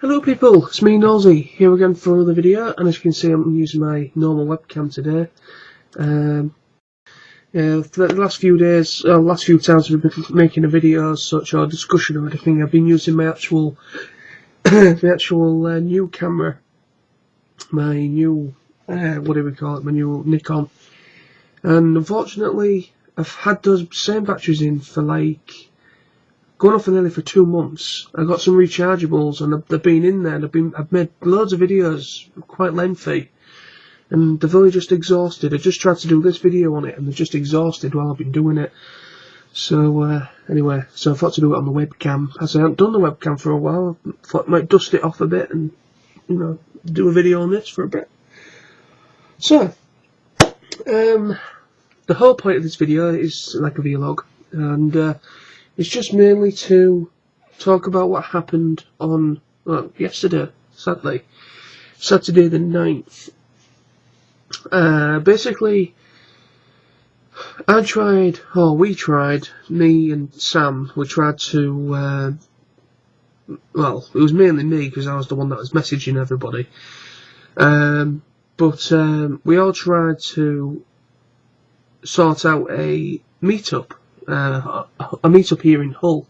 Hello people, it's me Nosy, here again for another video, and as you can see I'm using my normal webcam today. For the last few days, last few times we've been making a video or such, or discussion or anything, I've been using my actual, new camera, my new, what do we call it, my new Nikon, and unfortunately I've had those same batteries in for like, going off for nearly 2 months. I got some rechargeables and they've been in there, and I've made loads of videos, quite lengthy, and they've only just exhausted. I just tried to do this video on it and they're just exhausted while I've been doing it. So anyway, so I thought to do it on the webcam. As I haven't done the webcam for a while, I thought I might dust it off a bit and, you know, do a video on this for a bit. So, the whole point of this video is like a vlog, and it's just mainly to talk about what happened on, well, yesterday, Saturday the 9th. Basically, we tried, me and Sam, we tried to, well, it was mainly me because I was the one that was messaging everybody. But we all tried to sort out a meetup. A meetup here in Hull,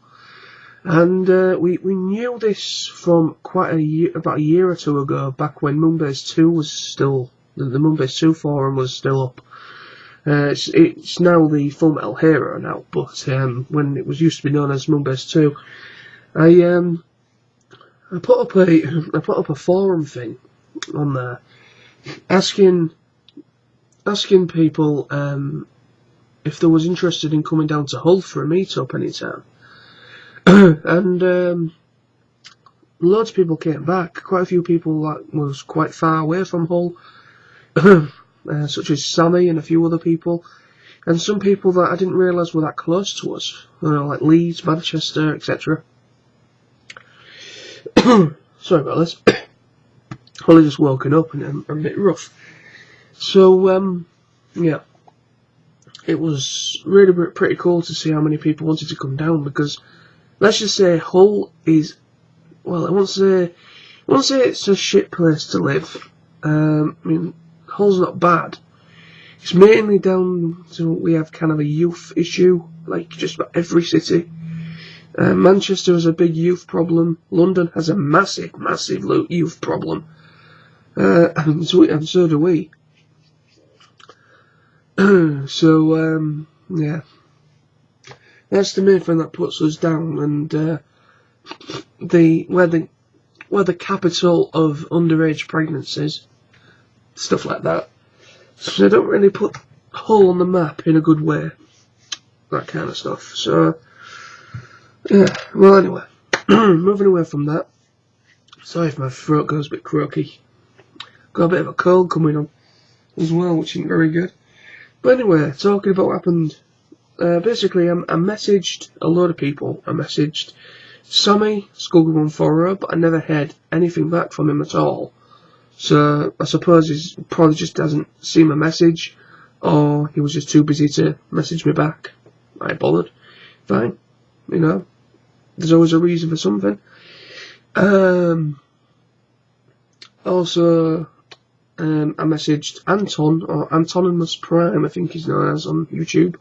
and we knew this from about a year or two ago, back when Moonbase 2 was still, the Moonbase 2 forum was still up. It's now the Full Metal Hero now, but when it was used to be known as Moonbase 2, I put up a forum thing on there, asking people if they was interested in coming down to Hull for a meetup anytime. And loads of people came back. Quite a few people that was quite far away from Hull, such as Sammy and a few other people, and some people that I didn't realise were that close to us, like Leeds, Manchester, etc. Sorry about this. Only just woken up and I'm a bit rough. So yeah. It was really pretty cool to see how many people wanted to come down, because let's just say Hull is, well, I won't say it's a shit place to live. I mean, Hull's not bad. It's mainly down to we have kind of a youth issue, like just about every city. Manchester has a big youth problem. London has a massive youth problem. And so do we. So yeah, that's the main thing that puts us down, and we're the capital of underage pregnancies, stuff like that. So they don't really put Hull on the map in a good way, that kind of stuff. So yeah, well, anyway, moving away from that. Sorry if my throat goes a bit croaky. Got a bit of a cold coming on as well, which isn't very good. But anyway, talking about what happened, basically I messaged a load of people. I messaged Sammy, Skullgrim14, but I never had anything back from him at all. So I suppose he probably just hasn't seen my message, or he was just too busy to message me back. I ain't bothered. Fine. You know, there's always a reason for something. Also, I messaged Anton, or Antonimus Prime, I think he's known as on YouTube.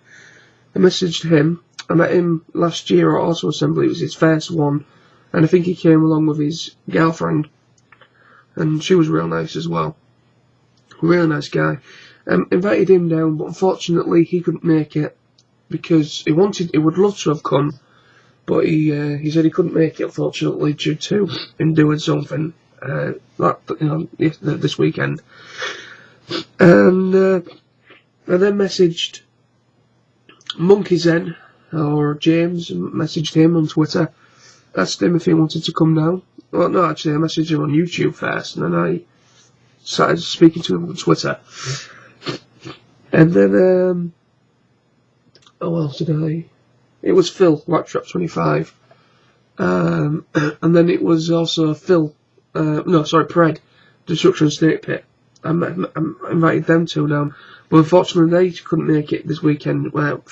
I messaged him. I met him last year at Auto Assembly. It was his first one, and I think he came along with his girlfriend, and she was real nice as well. Really nice guy. Invited him down, but unfortunately he couldn't make it because he would love to have come, but he said he couldn't make it, unfortunately, due to him doing something. This weekend, and I then messaged Monkey Zen, or James, messaged him on Twitter, asked him if he wanted to come down. Well, no, actually I messaged him on YouTube first, and then I started speaking to him on Twitter, and then oh, else did I? It was Phil, Blacktrap25, and then it was also Phil. Pred, Destruction Snake Pit. I invited them two down, but unfortunately they couldn't make it this weekend. Well,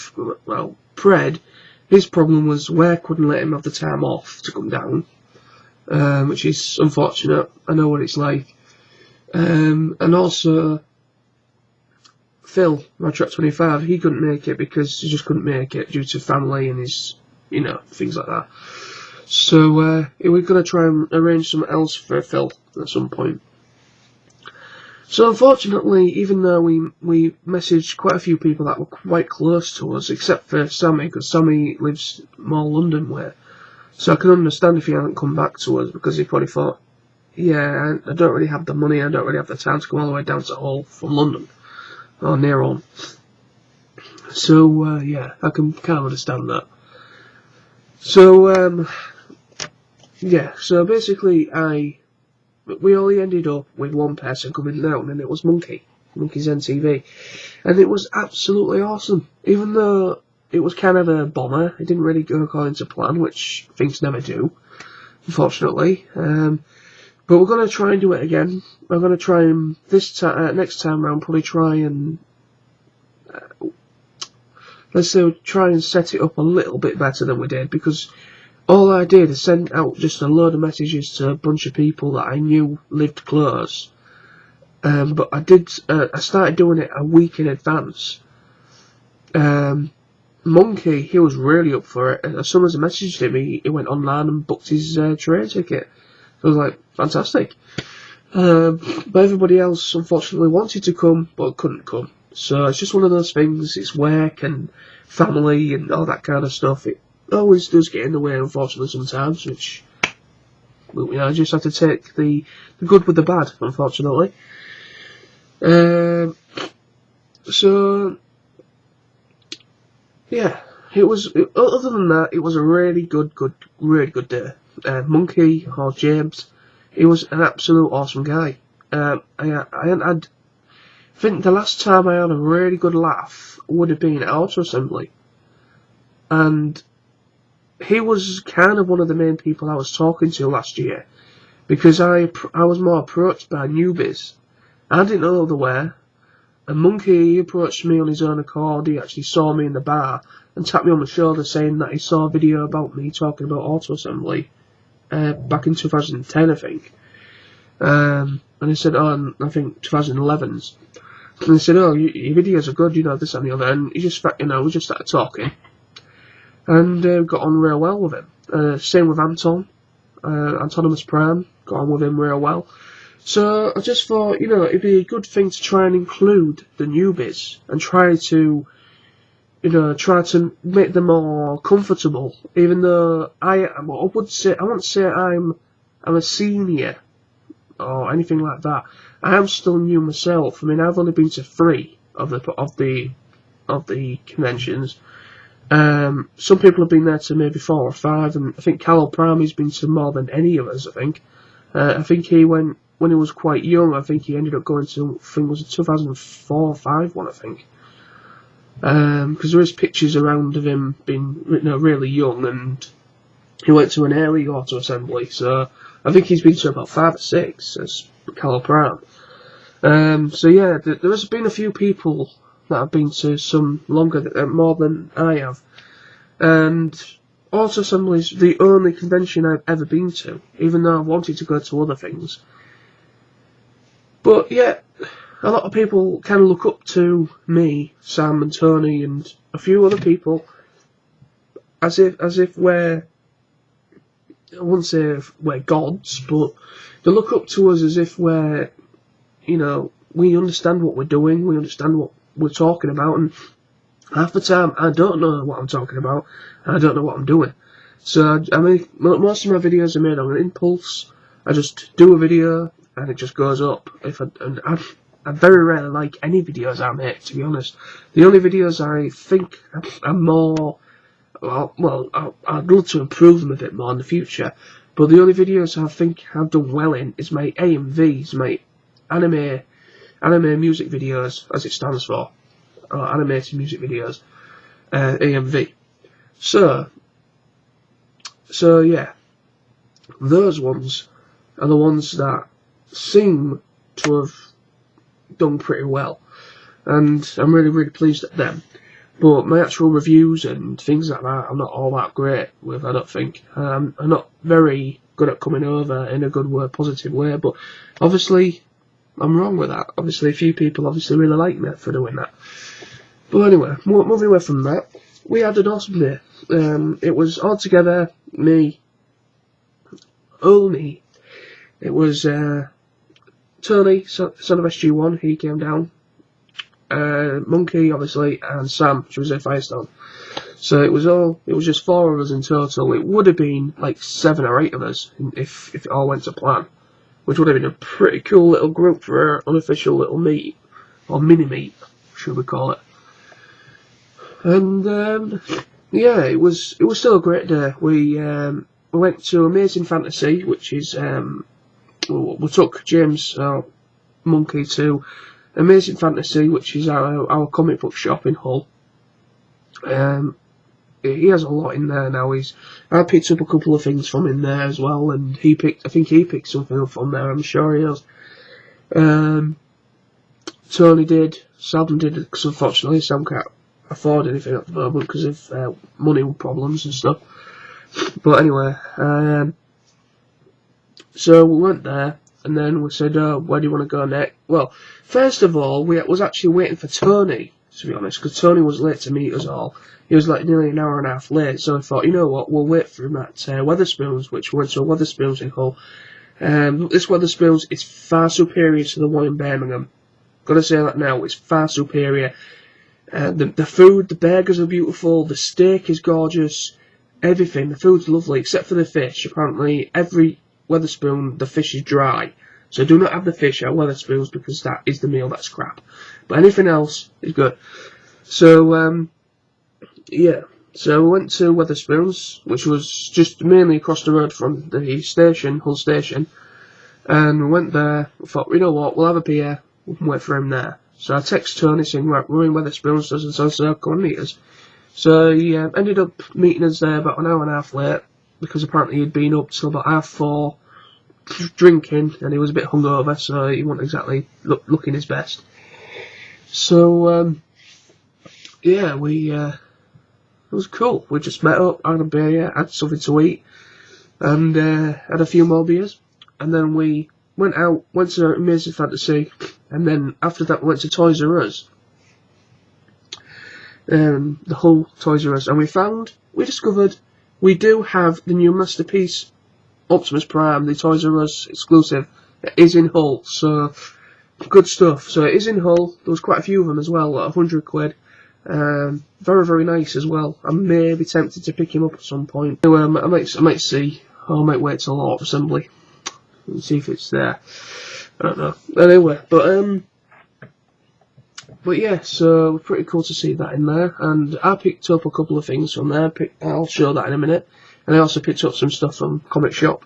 Pred, his problem was Ware couldn't let him have the time off to come down, which is unfortunate. I know what it's like. And also Phil, my Track 25, he couldn't make it because he just couldn't make it due to family and his, things like that. So we're going to try and arrange something else for Phil at some point. So unfortunately, even though we messaged quite a few people that were quite close to us, except for Sammy, because Sammy lives more London way, so I can understand if he hadn't come back to us, because he probably thought, yeah, I don't really have the money, I don't really have the time to come all the way down to Hull from London, or near on. So yeah, I can kind of understand that. So yeah, so basically we only ended up with one person coming down, and it was Monkey's NTV, and it was absolutely awesome. Even though it was kind of a bomber, it didn't really go according to plan, which things never do, unfortunately. But we're going to try and do it again. We're going to try and next time round probably try and let's say we'll try and set it up a little bit better than we did, because all I did is send out just a load of messages to a bunch of people that I knew lived close. But I started doing it a week in advance. Monkey, he was really up for it. As soon as I messaged him, he went online and booked his train ticket. I was like, fantastic. But everybody else, unfortunately, wanted to come, but couldn't come. So it's just one of those things. It's work and family and all that kind of stuff. It always does get in the way, unfortunately, sometimes, which I just have to take the good with the bad, unfortunately. So yeah, it was. Other than that, it was a really good day. Monkey, or James, he was an absolute awesome guy. I think the last time I had a really good laugh would have been at Auto Assembly, and he was kind of one of the main people I was talking to last year, because I was more approached by newbies. I didn't know who they were, and Monkey approached me on his own accord. He actually saw me in the bar and tapped me on the shoulder saying that he saw a video about me talking about Auto Assembly back in 2010, I think. And he said, oh, I think 2011's. And he said, oh, your videos are good, this and the other. And we just started talking. And got on real well with him. Same with Anton, Antonimus Prime, got on with him real well. So I just thought, it'd be a good thing to try and include the newbies and try to make them more comfortable. Even though I wouldn't say I'm a senior or anything like that. I am still new myself. I mean, I've only been to 3 of the conventions. Some people have been there to maybe 4 or 5, and I think Carol Primey's been to more than any of us, I think. I think he went when he was quite young. I think he ended up going to, I think it was a 2004 or 5 one, I think. Because there is pictures around of him being really young, and he went to an early Auto Assembly, so I think he's been to about 5 or 6 as Carol Prime. So yeah, there has been a few people that have been to some longer, more than I have. And Auto Assembly is the only convention I've ever been to, even though I've wanted to go to other things. But yeah, a lot of people kind of look up to me, Sam and Tony and a few other people as if we're, I wouldn't say we're gods, but they look up to us as if we're, we understand what we're doing, we understand what we're talking about, and half the time I don't know what I'm talking about, and I don't know what I'm doing. So I mean, most of my videos are made on an impulse. I just do a video and it just goes up. I very rarely like any videos I make, to be honest. The only videos I think are more, I'd love to improve them a bit more in the future, but the only videos I think I've done well in is my AMVs, my anime music videos, as it stands for, or animated music videos, AMV. So yeah, those ones are the ones that seem to have done pretty well, and I'm really pleased at them. But my actual reviews and things like that, I'm not all that great with, I don't think. I'm not very good at coming over in a good way, positive way, but obviously I'm wrong with that. Obviously a few people obviously really like me for doing that. But anyway, moving away from that, we had an awesome day. It was all together, me, only. It was Tony, son of SG1, he came down. Monkey, obviously, and Sam, she was at Firestone. So it was just 4 of us in total. It would have been like 7 or 8 of us if it all went to plan, which would have been a pretty cool little group for our unofficial little meet, or mini meet, should we call it. And yeah, it was still a great day. We went to Amazing Fantasy, which is we took James, Monkey, to Amazing Fantasy, which is our comic book shop in Hull. He has a lot in there now. I picked up a couple of things from in there as well, and I think he picked something up from there. I'm sure he has. Tony did, Sam did, because unfortunately Sam can't afford anything at the moment because of money problems and stuff. But anyway, so we went there. And then we said, where do you want to go next? Well, first of all, we was actually waiting for Tony, to be honest, because Tony was late to meet us all. He was like nearly an hour and a half late, so I thought, you know what, we'll wait for him at Wetherspoons, which we went to a Wetherspoons in Hull. This Wetherspoons is far superior to the one in Birmingham. Gotta say that now, it's far superior. The food, the burgers are beautiful, the steak is gorgeous, everything, the food's lovely, except for the fish. Apparently, every Wetherspoon, the fish is dry, so do not have the fish at Wetherspoons because that is the meal that's crap. But anything else is good. So yeah, so we went to Wetherspoons, which was just mainly across the road from the station, Hull Station, and we went there. We thought, you know what, we'll have a beer, we can wait for him there. So I text Tony saying, right, we're in Wetherspoons, so come and meet us. So he ended up meeting us there about an hour and a half late, because apparently he'd been up till about 4:30 drinking, and he was a bit hungover, so he wasn't exactly looking his best. So yeah, it was cool. We just met up, had a beer, had something to eat, and had a few more beers, and then we went to Amazing Fantasy, and then after that we went to Toys R Us, the Hull Toys R Us, and we discovered we do have the new Masterpiece Optimus Prime, the Toys R Us exclusive. It is in Hull, so good stuff. So it is in Hull. There was quite a few of them as well, at £100. Very, very nice as well. I may be tempted to pick him up at some point. Anyway, I might see. I might wait till Auto Assembly and see if it's there. I don't know. Anyway, but yeah, so pretty cool to see that in there, and I picked up a couple of things from there. I'll show that in a minute, and I also picked up some stuff from Comic Shop,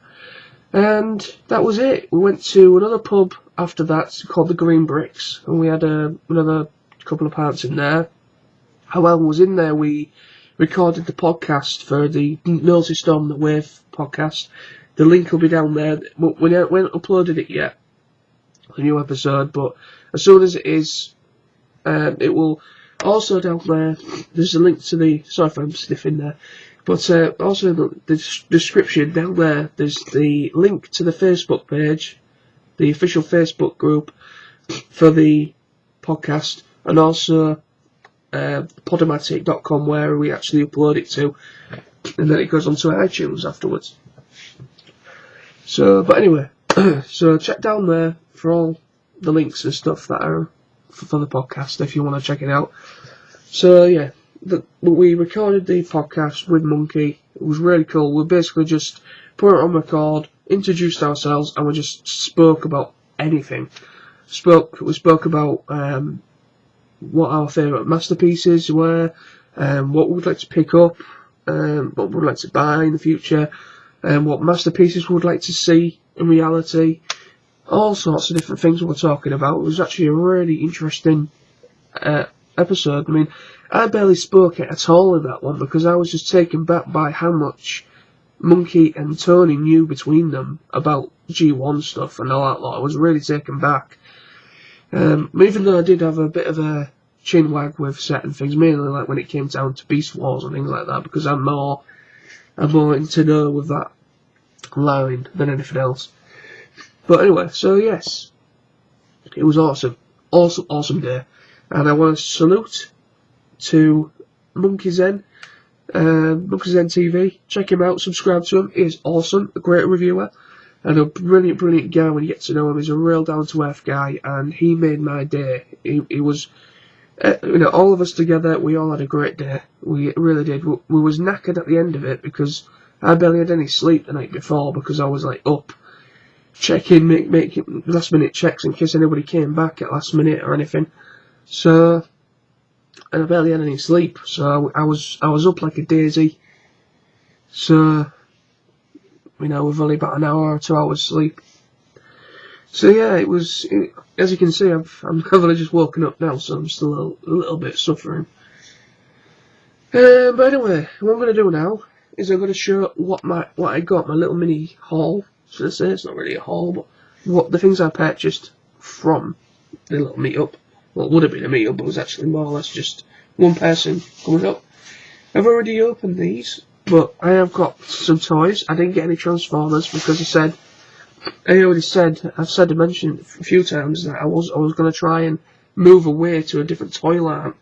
and that was it. We went to another pub after that called the Green Bricks, and we had another couple of pints in there. While I was in there, we recorded the podcast for the Nosy Storm the Wave podcast. The link will be down there. We haven't uploaded it yet, the new episode, but as soon as it is, it will also down there. There's a link to the. Sorry if I'm sniffing there, but also the description down there. There's the link to the Facebook page, the official Facebook group for the podcast, and also Podomatic.com where we actually upload it to, and then it goes onto iTunes afterwards. So, but anyway, so check down there for all the links and stuff that are for the podcast if you want to check it out. So yeah, we recorded the podcast with Monkey. It was really cool. We basically just put it on record, introduced ourselves, and we just spoke about anything. We spoke about what our favourite masterpieces were, what we'd like to pick up, what we'd like to buy in the future, and what masterpieces we'd like to see in reality. All sorts of different things we were talking about. It was actually a really interesting episode. I mean, I barely spoke it at all in that one because I was just taken back by how much Monkey and Tony knew between them about G1 stuff and all that lot. I was really taken back. Even though I did have a bit of a chinwag with certain things, mainly like when it came down to Beast Wars and things like that, because I'm more into know with that line than anything else. But anyway, so yes, it was awesome, awesome day, and I want to salute to Monkey Zen TV. Check him out, subscribe to him. He's awesome, a great reviewer, and a brilliant guy when you get to know him. He's a real down-to-earth guy, and he made my day. He was, all of us together, we all had a great day. We really did. We was knackered at the end of it because I barely had any sleep the night before because I was like up, checking, making last minute checks in case anybody came back at last minute or anything. So, and I barely had any sleep, so I was up like a daisy. So, with only about an hour or 2 hours sleep. So yeah, as you can see, I'm only just woken up now, so I'm still a little bit suffering. But anyway, what I'm going to do now is I'm going to show what I got, my little mini haul, should I say. It's not really a haul, but what the things I purchased from the little meetup. Well, it would have been a meetup, but it was actually more or less just one person coming up. I've already opened these, but I have got some toys. I didn't get any Transformers because I've mentioned a few times that I was going to try and move away to a different toy line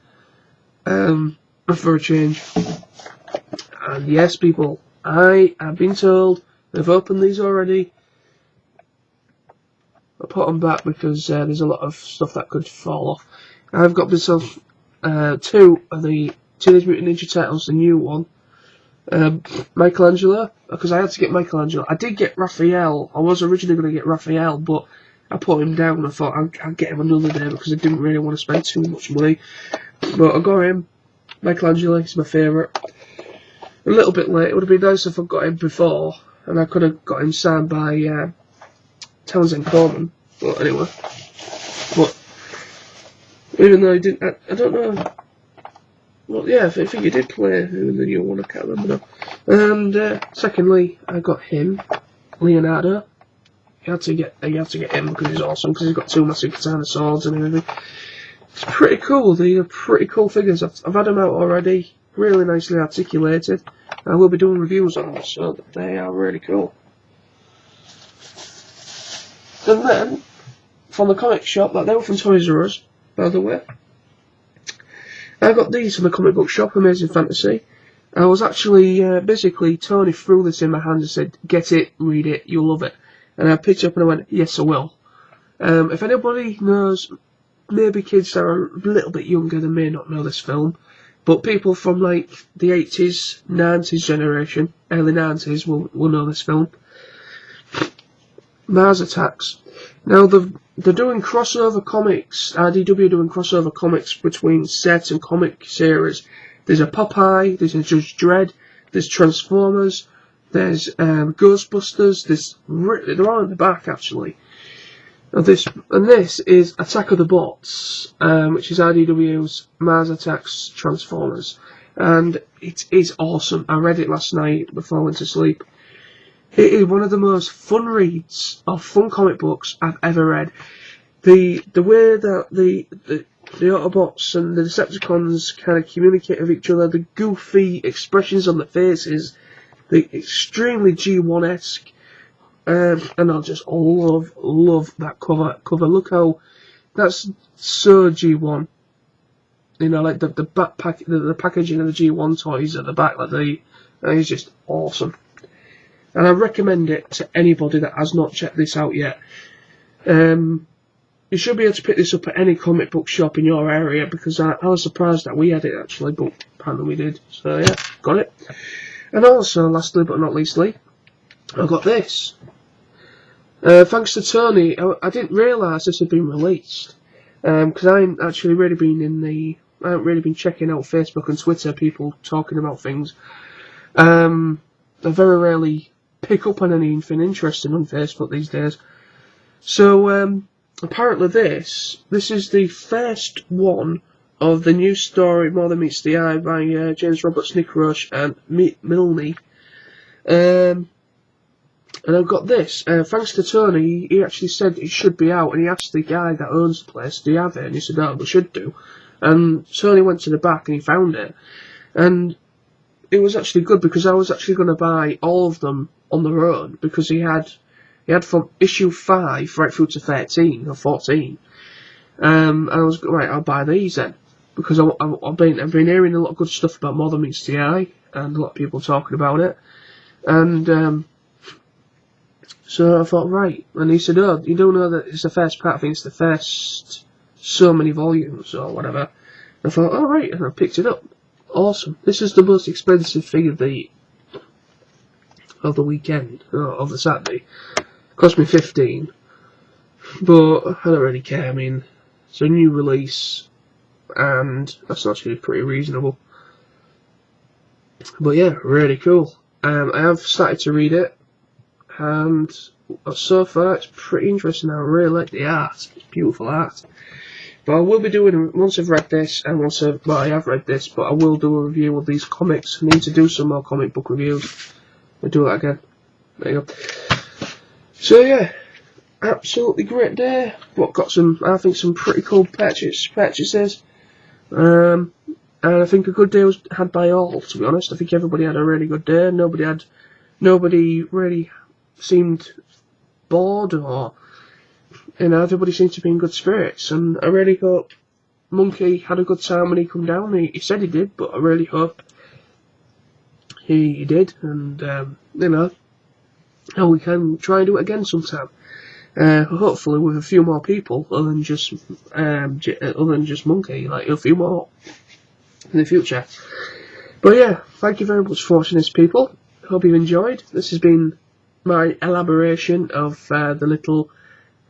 for a change. And yes, people, I have been told they've opened these already. I put them back because there's a lot of stuff that could fall off. I've got myself 2 of the Teenage Mutant Ninja Turtles, the new one. Michelangelo, because I had to get Michelangelo. I did get Raphael. I was originally going to get Raphael, but I put him down and I thought I'll get him another day because I didn't really want to spend too much money. But I got him. Michelangelo, he's my favourite. A little bit late. It would have been nice if I got him before, and I could have got him signed by Townsend Coleman. But anyway. But even though he didn't, I don't know. Well, yeah, I think you did play in the new one, I can't remember now. And secondly, I got him, Leonardo. You had to get him because he's awesome, because he's got 2 massive katana swords and everything. It's pretty cool. These are pretty cool figures. I've had them out already, really nicely articulated. I will be doing reviews on them, so they are really cool. And then, from the comic shop, they were from Toys R Us, by the way. I got these from the comic book shop, Amazing Fantasy. I was actually, basically, Tony threw this in my hand and said, get it, read it, you'll love it. And I picked it up and I went, yes I will. If anybody knows, maybe kids that are a little bit younger than may not know this film, but people from like the 80s, 90s generation, early 90s will know this film. Mars Attacks. Now they're doing crossover comics. IDW are doing crossover comics between sets and comic series. There's a Popeye, there's a Judge Dredd, there's Transformers, there's Ghostbusters. They're all in the back actually. This is Attack of the Bots, which is IDW's Mars Attacks Transformers, and it is awesome. I read it last night before I went to sleep. It is one of the most fun reads of fun comic books I've ever read. The way that the Autobots and the Decepticons kind of communicate with each other, the goofy expressions on the faces, the extremely G1-esque, and I just love that cover. Look how that's so G1. You know, like the packaging of the G1 toys at the back, it's just awesome. And I recommend it to anybody that has not checked this out yet. You should be able to pick this up at any comic book shop in your area, because I was surprised that we had it actually, but apparently we did. So yeah, got it. And also, lastly but not leastly, I got this. Thanks to Tony, I didn't realise this had been released, because I haven't really been checking out Facebook and Twitter, people talking about things. I very rarely pick up on anything interesting on Facebook these days. So apparently this is the first one of the new story More Than Meets the Eye by James Roberts, Nick Roche and Milne. And I've got this. Thanks to Tony, he actually said it should be out, and he asked the guy that owns the place, do you have it? And he said, no, we should do. And Sony went to the back and he found it, and it was actually good because I was actually going to buy all of them on their own, because he had from issue 5 right through to 13 or 14. And I was right, I'll buy these then, because I've been hearing a lot of good stuff about More Than Meets the Eye, and a lot of people talking about it, and so I thought, right, and he said, oh, you don't know that it's the first part, I think it's the first so many volumes or whatever. I thought, oh right, and I picked it up. Awesome. This is the most expensive thing of the weekend, of the Saturday. It cost me 15, but I don't really care. I mean, it's a new release, and that's actually pretty reasonable. But yeah, really cool. I have started to read it, and so far it's pretty interesting. I really like the art. It's beautiful art. But I will be doing, once I've read this, and I have read this, but I will do a review of these comics. I need to do some more comic book reviews. I'll do that again. There you go. So yeah, absolutely great day. Got some, I think, some pretty cool purchases. And I think a good day was had by all, to be honest. I think everybody had a really good day. Nobody really seemed bored, or, you know, everybody seemed to be in good spirits, and I really hope Monkey had a good time when he come down. He said he did, but I really hope he did, and you know, and we can try and do it again sometime. Hopefully with a few more people, other than just Monkey, like a few more in the future. But yeah, thank you very much for watching this, people. Hope you've enjoyed. This has been my elaboration of the little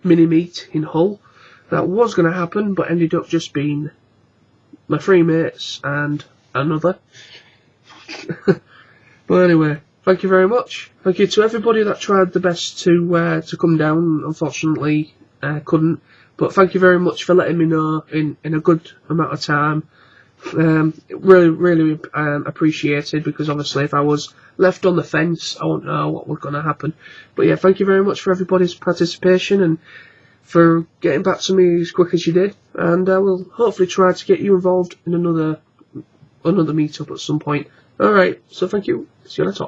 mini-meet in Hull that was going to happen, but ended up just being my 3 mates and another. But anyway, thank you very much. Thank you to everybody that tried the best to come down. Unfortunately, couldn't. But thank you very much for letting me know in a good amount of time. Really appreciated, because obviously if I was left on the fence, I wouldn't know what was going to happen. But yeah, thank you very much for everybody's participation and for getting back to me as quick as you did. And I will hopefully try to get you involved in another meetup at some point. Alright, so thank you. See you later.